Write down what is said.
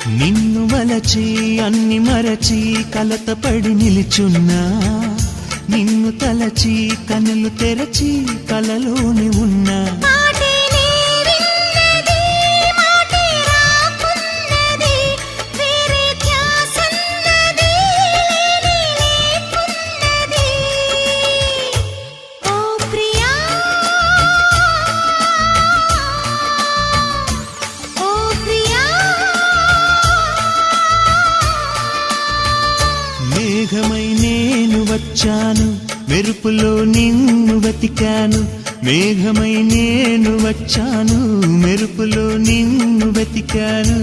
నిన్ను వలచి అన్ని మరచి కలతపడి నిలుచున్నా, నిన్ను తలచి కనులు తెరచి కలలోని ఉన్నా. మేఘమై నేను వచ్చాను, మెరుపులో నిన్ను వెతికాను. మేఘమై నేను వచ్చాను, మెరుపులో నిన్ను వెతికాను.